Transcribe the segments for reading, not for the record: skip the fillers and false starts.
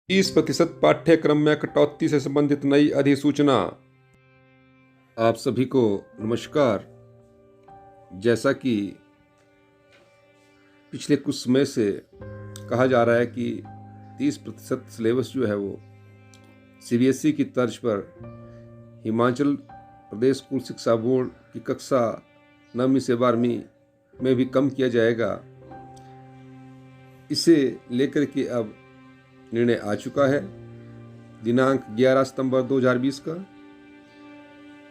30% पाठ्यक्रम में कटौती से संबंधित नई अधिसूचना। आप सभी को नमस्कार। जैसा कि पिछले कुछ समय से कहा जा रहा है कि 30% सिलेबस जो है वो सीबीएसई की तर्ज पर हिमाचल प्रदेश स्कूल शिक्षा बोर्ड की कक्षा 9वीं से 12वीं में भी कम किया जाएगा। इसे लेकर के अब निर्णय आ चुका है दिनांक 11 सितंबर 2020 का।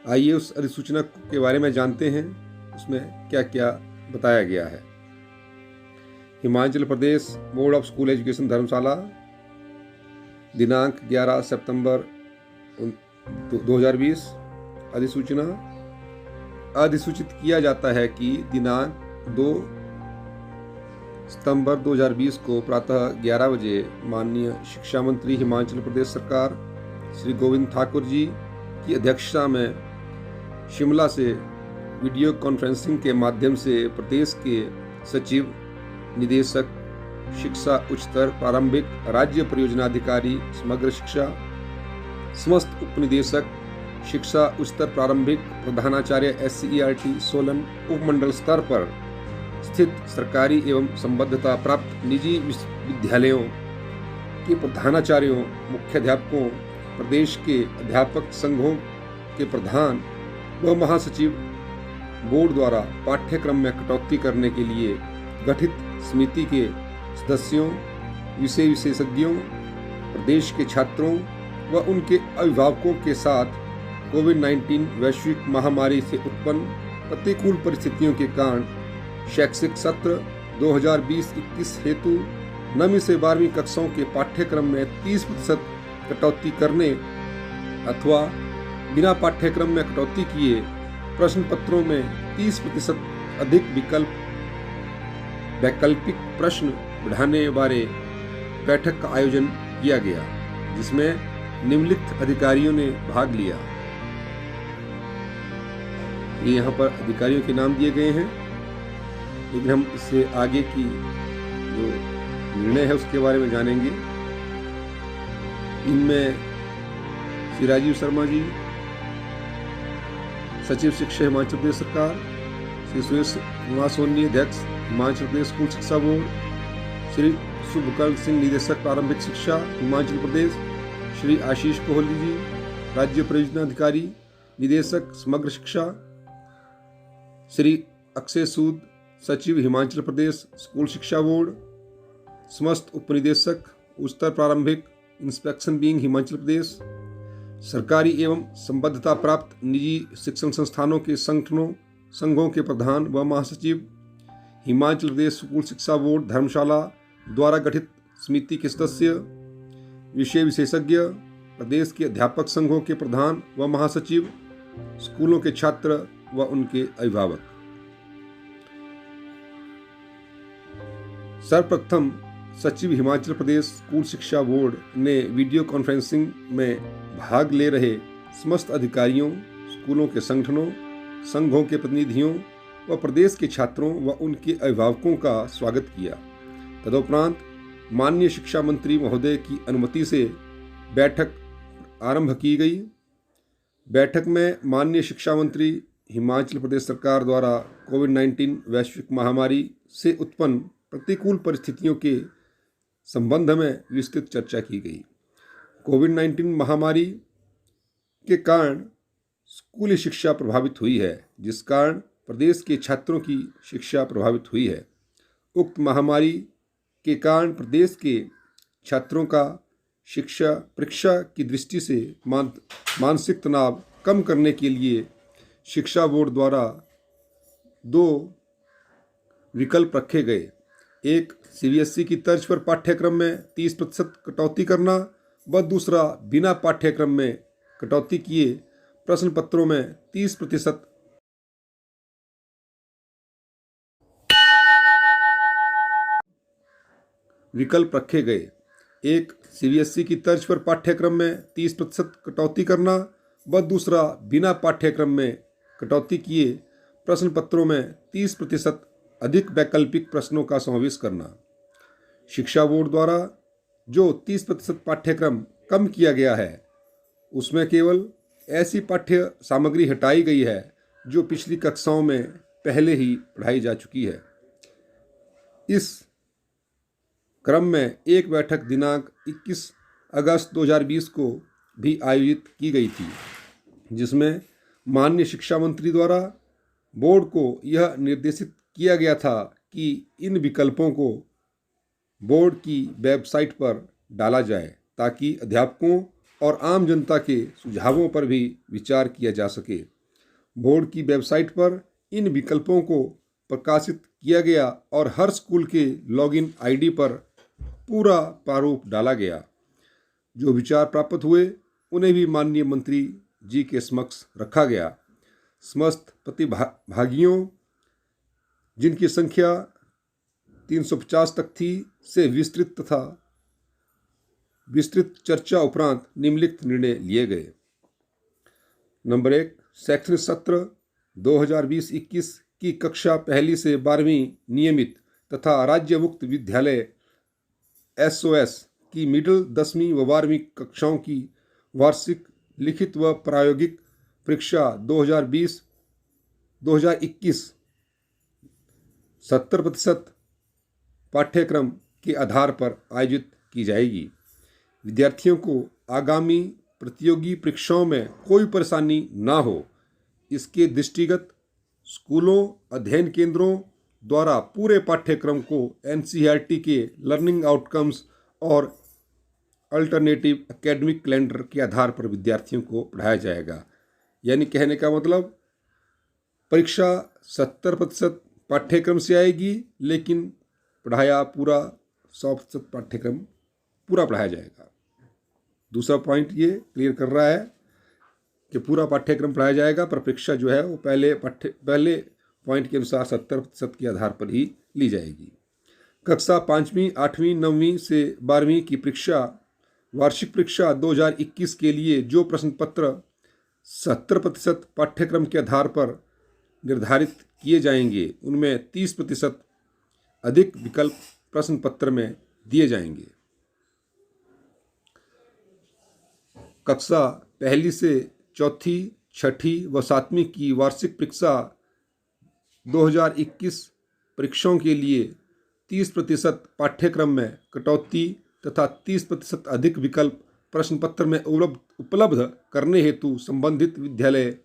आइए उस अधिसूचना के बारे में जानते हैं, उसमें क्या क्या बताया गया है। Himachal Pradesh board of school education धर्मशाला दिनांक 11 सितंबर 2020 अधिसूचना। अधिसूचित किया जाता है कि दिनांक 2 सितंबर 2020 को प्रातः 11 बजे माननीय शिक्षा मंत्री हिमाचल प्रदेश सरकार श्री गोविंद ठाकुर जी की अध्यक्षता में शिमला से वीडियो कॉन्फ्रेंसिंग के माध्यम से प्रदेश के सचिव, निदेशक शिक्षा उच्चतर प्रारंभिक, राज्य परियोजना अधिकारी समग्र शिक्षा, समस्त उपनिदेशक शिक्षा उच्चतर प्रारंभिक, प्रधानाचार्य SCERT सोलन उपमंडल स्तर पर स्थित सरकारी एवं संबद्धता प्राप्त निजी विद्यालयों के प्रधानाचार्यों, मुख्याध्यापकों, प्रदेश के अध्यापक संघों के प्रधान व महासचिव बोर्ड द्वारा पाठ्यक्रम में कटौती करने के लिए गठित समिति के सदस्यों, विषय विशेषज्ञों, प्रदेश के छात्रों व उनके अभिभावकों के साथ कोविड-19 वैश्विक महामारी से उत्पन्न प्रतिकूल परिस्थितियों के कारण शैक्षिक सत्र 2020-21 हेतु 9वीं से 12वीं कक्षाओं के पाठ्यक्रम में 30% कटौती करने अथवा बिना पाठ्यक्रम में कटौती किए प्रश्न पत्रों में 30% अधिक वैकल्पिक प्रश्न बढ़ाने बारे बैठक का आयोजन किया गया, जिसमें निम्नलिखित अधिकारियों ने भाग लिया। ये यहाँ पर अधिकारियों के नाम दिए गए हैं, लेकिन हम इससे आगे की जो निर्णय है उसके बारे में जानेंगे। इनमें श्री राजीव शर्मा जी, सचिव शिक्षा हिमाचल प्रदेश सरकार, श्री सुरेश कुमार सोनी, अध्यक्ष हिमाचल प्रदेश स्कूल शिक्षा बोर्ड, श्री शुभकर्ण सिंह, निदेशक प्रारंभिक शिक्षा हिमाचल प्रदेश, श्री आशीष कोहली जी, राज्य परियोजना अधिकारी, निदेशक समग्र शिक्षा, श्री अक्षय सूद, सचिव हिमाचल प्रदेश स्कूल शिक्षा बोर्ड, समस्त उपनिदेशक उच्चतर प्रारंभिक इंस्पेक्शन विंग हिमाचल प्रदेश, सरकारी एवं संबद्धता प्राप्त निजी शिक्षण संस्थानों के संघों के प्रधान व महासचिव, हिमाचल प्रदेश स्कूल शिक्षा बोर्ड धर्मशाला द्वारा गठित समिति के सदस्य, विषय विशेषज्ञ, प्रदेश के अध्यापक संघों के प्रधान व महासचिव, स्कूलों के छात्र व उनके अभिभावक। सर्वप्रथम सचिव हिमाचल प्रदेश स्कूल शिक्षा बोर्ड ने वीडियो कॉन्फ्रेंसिंग में भाग ले रहे समस्त अधिकारियों, स्कूलों के संघों के प्रतिनिधियों व प्रदेश के छात्रों व उनके अभिभावकों का स्वागत किया। तदुपरांत माननीय शिक्षा मंत्री महोदय की अनुमति से बैठक आरंभ की गई। बैठक में माननीय शिक्षा मंत्री हिमाचल प्रदेश सरकार द्वारा कोविड-19 वैश्विक महामारी से उत्पन्न प्रतिकूल परिस्थितियों के संबंध में विस्तृत चर्चा की गई। कोविड-19 महामारी के कारण स्कूली शिक्षा प्रभावित हुई है, जिस कारण प्रदेश के छात्रों की शिक्षा प्रभावित हुई है। उक्त महामारी के कारण प्रदेश के छात्रों का शिक्षा परीक्षा की दृष्टि से मानसिक तनाव कम करने के लिए शिक्षा बोर्ड द्वारा 2 विकल्प रखे गए। एक, सीबीएसई की तर्ज पर पाठ्यक्रम में 30% कटौती करना व दूसरा, बिना पाठ्यक्रम में कटौती किए प्रश्न पत्रों में 30% विकल्प रखे गए। एक, सीबीएसई की तर्ज पर पाठ्यक्रम में 30% कटौती करना व दूसरा, बिना पाठ्यक्रम में कटौती किए प्रश्न पत्रों में 30% अधिक वैकल्पिक प्रश्नों का समावेश करना। शिक्षा बोर्ड द्वारा जो 30% पाठ्यक्रम कम किया गया है उसमें केवल ऐसी पाठ्य सामग्री हटाई गई है जो पिछली कक्षाओं में पहले ही पढ़ाई जा चुकी है। इस क्रम में एक बैठक दिनांक 21 अगस्त 2020 को भी आयोजित की गई थी, जिसमें माननीय शिक्षा मंत्री द्वारा बोर्ड को यह निर्देशित किया गया था कि इन विकल्पों को बोर्ड की वेबसाइट पर डाला जाए ताकि अध्यापकों और आम जनता के सुझावों पर भी विचार किया जा सके। बोर्ड की वेबसाइट पर इन विकल्पों को प्रकाशित किया गया और हर स्कूल के लॉगिन आईडी पर पूरा प्रारूप डाला गया। जो विचार प्राप्त हुए उन्हें भी माननीय मंत्री जी के समक्ष रखा गया। समस्त प्रतिभागियों, जिनकी संख्या 350 तक थी, से विस्तृत चर्चा उपरांत निम्नलिखित निर्णय लिए गए। नंबर 1, शैक्षणिक सत्र 2020-21 की कक्षा पहली से 12वीं नियमित तथा राज्य मुक्त विद्यालय SOS की मिडिल 10वीं व 12वीं कक्षाओं की वार्षिक लिखित व प्रायोगिक परीक्षा 2020-2021 70% पाठ्यक्रम के आधार पर आयोजित की जाएगी। विद्यार्थियों को आगामी प्रतियोगी परीक्षाओं में कोई परेशानी ना हो, इसके दृष्टिगत स्कूलों, अध्ययन केंद्रों द्वारा पूरे पाठ्यक्रम को NCERT के लर्निंग आउटकम्स और अल्टरनेटिव एकेडमिक कैलेंडर के आधार पर विद्यार्थियों को पढ़ाया जाएगा। यानी कहने का मतलब परीक्षा 70% पाठ्यक्रम से आएगी, लेकिन पढ़ाया पूरा 100% पाठ्यक्रम पूरा पढ़ाया जाएगा। दूसरा पॉइंट ये क्लियर कर रहा है कि पूरा पाठ्यक्रम पढ़ाया जाएगा, पर परीक्षा जो है वो पहले पॉइंट के अनुसार 70% के आधार पर ही ली जाएगी। कक्षा 5वीं, 8वीं, 9वीं से 12वीं की परीक्षा, वार्षिक परीक्षा 2021 के लिए जो प्रश्न पत्र 70% पाठ्यक्रम के आधार पर निर्धारित किए जाएंगे, उनमें 30% अधिक विकल्प प्रश्न पत्र में दिए जाएंगे। कक्षा पहली से चौथी, छठी व 7वीं की वार्षिक परीक्षा 2021 परीक्षाओं के लिए 30% पाठ्यक्रम में कटौती तथा 30% अधिक विकल्प प्रश्न पत्र में उपलब्ध करने हेतु संबंधित विद्यालय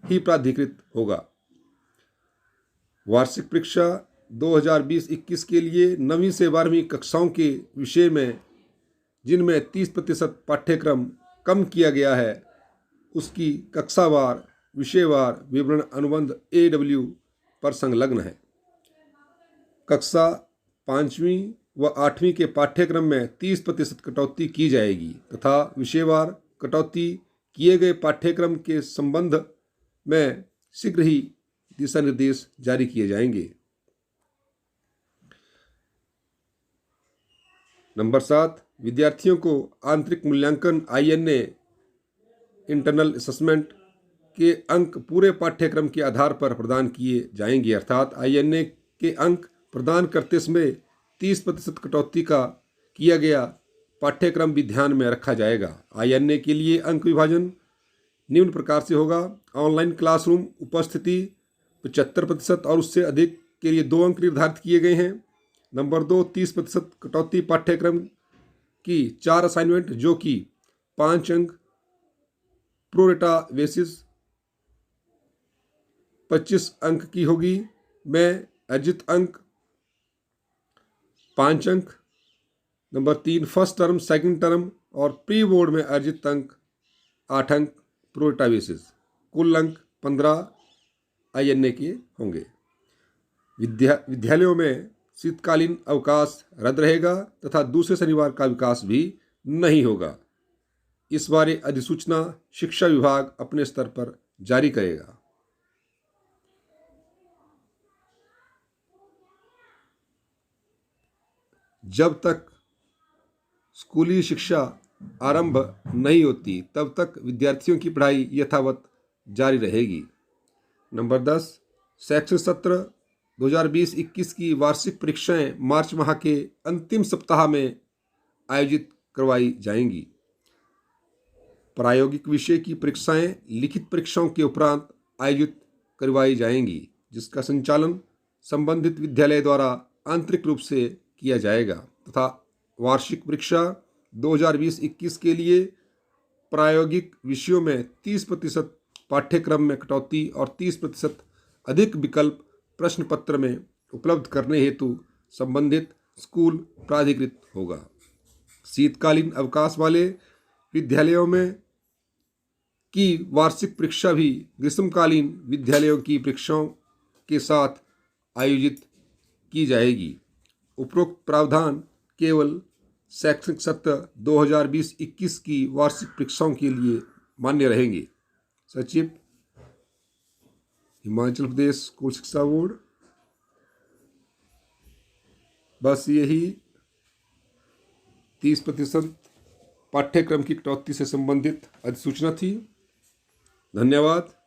ही प्राधिकृत होगा। वार्षिक परीक्षा 2020-21 के लिए 9वीं से 12वीं कक्षाओं के विषय में जिनमें 30% पाठ्यक्रम कम किया गया है, उसकी कक्षावार विषयवार विवरण अनुबंध AW पर संलग्न है। कक्षा 5वीं व 8वीं के पाठ्यक्रम में 30% कटौती की जाएगी तथा विषयवार कटौती किए गए पाठ्यक्रम के संबंध में शीघ्र ही दिशा निर्देश जारी किए जाएंगे। नंबर 7, विद्यार्थियों को आंतरिक मूल्यांकन INA इंटरनल असेसमेंट के अंक पूरे पाठ्यक्रम के आधार पर प्रदान किए जाएंगे। अर्थात INA के अंक प्रदान करते समय 30% कटौती का किया गया पाठ्यक्रम भी ध्यान में रखा जाएगा। INA के लिए अंक विभाजन निम्न प्रकार से होगा: ऑनलाइन क्लासरूम उपस्थिति 75% और उससे अधिक के लिए 2 अंक निर्धारित किए गए हैं। नंबर 2, 30% कटौती पाठ्यक्रम की 4 असाइनमेंट जो कि 5 अंक प्रोरेटा बेसिस 25 अंक की होगी, में अर्जित अंक 5 अंक। Number 3, first term, second term और प्री बोर्ड में अर्जित अंक 8 अंक प्रोरेटा बेसिस। कुल अंक 15 INA के होंगे। विद्यालयों में शीतकालीन अवकाश रद्द रहेगा तथा दूसरे शनिवार का अवकाश भी नहीं होगा। इस बारे अधिसूचना शिक्षा विभाग अपने स्तर पर जारी करेगा। जब तक स्कूली शिक्षा आरंभ नहीं होती तब तक विद्यार्थियों की पढ़ाई यथावत जारी रहेगी। नंबर 10, शैक्षणिक सत्र 2020-21 की वार्षिक परीक्षाएं मार्च माह के अंतिम सप्ताह में आयोजित करवाई जाएंगी। प्रायोगिक विषय की परीक्षाएं लिखित परीक्षाओं के उपरांत आयोजित करवाई जाएंगी, जिसका संचालन संबंधित विद्यालय द्वारा आंतरिक रूप से किया जाएगा तथा वार्षिक परीक्षा 2020-21 के लिए प्रायोगिक विषयों में 30% पाठ्यक्रम में कटौती और 30% अधिक विकल्प प्रश्न पत्र में उपलब्ध करने हेतु संबंधित स्कूल प्राधिकृत होगा। शीतकालीन अवकाश वाले विद्यालयों में की वार्षिक परीक्षा भी ग्रीष्मकालीन विद्यालयों की परीक्षाओं के साथ आयोजित की जाएगी। उपरोक्त प्रावधान केवल शैक्षणिक सत्र 2020-21 की वार्षिक परीक्षाओं के लिए मान्य रहेंगे। सचिव, हिमाचल प्रदेश स्कूल शिक्षा बोर्ड। बस यही 30% पाठ्यक्रम की कटौती से संबंधित अधिसूचना थी। धन्यवाद।